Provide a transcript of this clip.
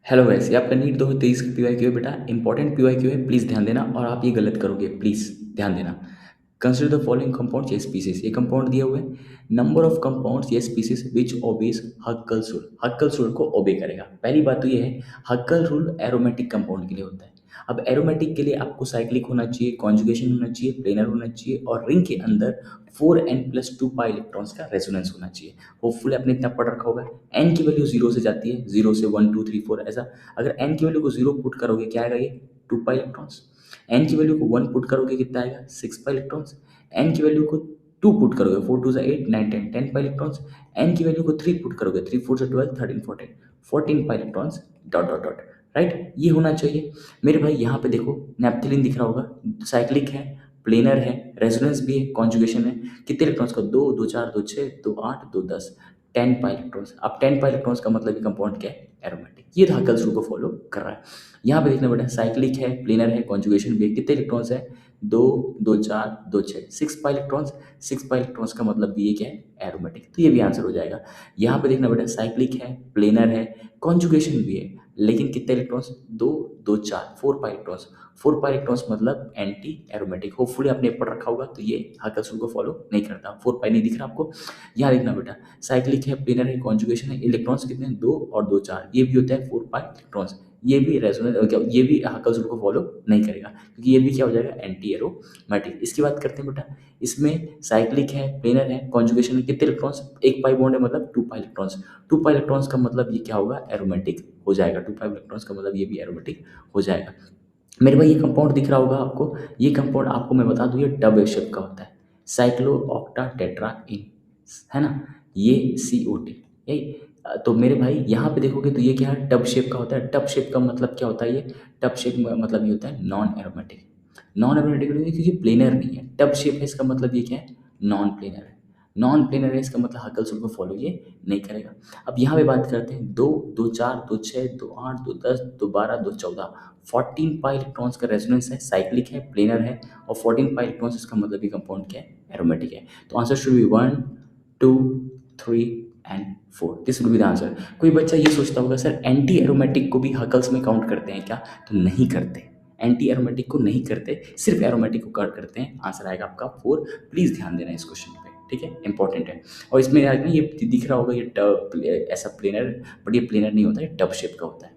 Hello guys, ये आपका NEET 2023 की पीवाईक्यू है बेटा। इंपॉर्टेंट पीवाईक्यू है, प्लीज़ ध्यान देना। और आप ये गलत करोगे, प्लीज़ ध्यान देना। कंसिडर द फॉलोइंग कंपाउंड या स्पीसीज। ये कंपाउंड दिया हुआ है। नंबर ऑफ कंपाउंड्स या species which obeys Huckel's rule. Huckel's rule को ओबे करेगा। पहली बात तो ये है, हक्कल रूल एरोमेटिक कंपाउंड के लिए होता है। अब एरोमेटिक के लिए आपको साइक्लिक होना चाहिए, कॉन्जुगेशन होना चाहिए, प्लेनर होना चाहिए, और रिंग के अंदर 4n+2 पाई इलेक्ट्रॉन्स का रेजोनेंस होना चाहिए। होपफुली आपने इतना पढ़ रखा होगा। एन की वैल्यू जीरो से जाती है, जीरो से 1 2 3 4 ऐसा। अगर एन की वैल्यू को जीरो पुट करोगे क्या आएगा, ये 2 पाई इलेक्ट्रॉन्स। एन की वैल्यू को 1 पुट करोगे कितना आएगा, 6 पाई इलेक्ट्रॉन्स। एन की वैल्यू को 2 पुट करोगे, 4 2 8 9 10 10 पाई इलेक्ट्रॉन्स। एन की वैल्यू को 3 पुट करोगे, 3 4 12 13 14 14 pi electrons. Dot dot dot. Right, ये होना चाहिए मेरे भाई। यहाँ पे देखो नेप्थलीन दिख रहा होगा, साइक्लिक है, प्लेनर है, रेजोनेंस भी है, कॉन्जुगेशन है। कितने इलेक्ट्रॉन्स का, 2 2 4 2 6 2 8 2 10 10 पाई इलेक्ट्रॉन्स। अब 10 पाई इलेक्ट्रॉन्स का मतलब ये कंपाउंड क्या है, एरोमेटिक। ये हकल्स रूल को फॉलो कर रहा है। यहाँ पे देखना बेटा, साइक्लिक है, प्लेनर है, कॉन्जुगेशन भी है। कितने इलेक्ट्रॉन्स है, 2 2 4 2 6 6 पाई इलेक्ट्रॉन्स। 6 पाई इलेक्ट्रॉन्स का मतलब भी ये क्या है, एरोमेटिक। तो ये भी आंसर हो जाएगा। यहाँ पे देखना बेटा, साइक्लिक है, प्लेनर है, कॉन्जुगेशन भी है, लेकिन कितने electrons, 2 2 4 4 pi electrons. 4 pi electrons मतलब एंटी एरोमेटिक। होपफुली आपने पढ़ रखा होगा, तो ये हकल्स रूल को फॉलो नहीं करता। 4 पाई नहीं दिख रहा आपको। यहाँ देखना बेटा, साइक्लिक है, प्लेनर है, कॉन्जुगेशन है, इलेक्ट्रॉन्स कितने हैं, 2 और 2 4। ये भी होता है 4 पाई इलेक्ट्रॉन्स। ये भी रेजोनेंस क्या, ये भी हकल्स रूल को फॉलो नहीं करेगा, क्योंकि ये भी क्या हो जाएगा, एंटी एरोमेटिक। इसकी बात करते हैं बेटा, इसमें साइक्लिक है, प्लेनर है, कॉन्जुगेशन है, कितने इलेक्ट्रॉन्स, 1 पाई बॉन्ड है मतलब 2 पाई इलेक्ट्रॉन्स। 2 पाई इलेक्ट्रॉन्स का मतलब ये क्या होगा, एरोमेटिक हो जाएगा। 2 पाई इलेक्ट्रॉन्स का मतलब ये भी एरोमेटिक हो जाएगा। मेरे भाई ये कंपाउंड दिख रहा होगा आपको। ये कंपाउंड आपको मैं बता दूं, ये डबल शेप का होता है, साइक्लो ऑक्टा टेट्रा इन, है ना। ये CO2 यही। तो मेरे भाई यहाँ पे देखोगे तो ये क्या है, टब शेप का होता है। टब शेप का मतलब क्या होता है, ये टब शेप मतलब ये होता है नॉन एरोमेटिक। नॉन एरोमेटिक क्योंकि प्लेनर नहीं है। टब शेप है, इसका मतलब ये क्या है, नॉन प्लेनर है। नॉन प्लेनर है, इसका मतलब हकल्स रूल को फॉलो ये नहीं करेगा। अब यहाँ पे बात करते हैं, 2 2 4 2 6 2 8 2 10 2 12 2 14 14 पाई इलेक्ट्रॉन्स का रेजोनेंस है, साइक्लिक है, प्लेनर है, और 14 पाई इलेक्ट्रॉन्स, इसका मतलब ये कंपाउंड क्या है, एरोमेटिक है। तो answer should be 1 2 3 and 4। This will be the answer. कोई बच्चा ये सोचता होगा, सर एंटी एरोमेटिक को भी हकल्स में काउंट करते हैं क्या? तो नहीं करते। एंटी एरोमेटिक को नहीं करते, सिर्फ एरोमेटिक को काउंट करते हैं। आंसर आएगा आपका 4। प्लीज ध्यान देना इस क्वेश्चन पे, ठीक है, इंपॉर्टेंट है। और इसमें आज ना ये दिख रहा होगा, ये टब ऐसा प्लेनर, बट ये प्लेनर नहीं होता है, टब शेप का होता है।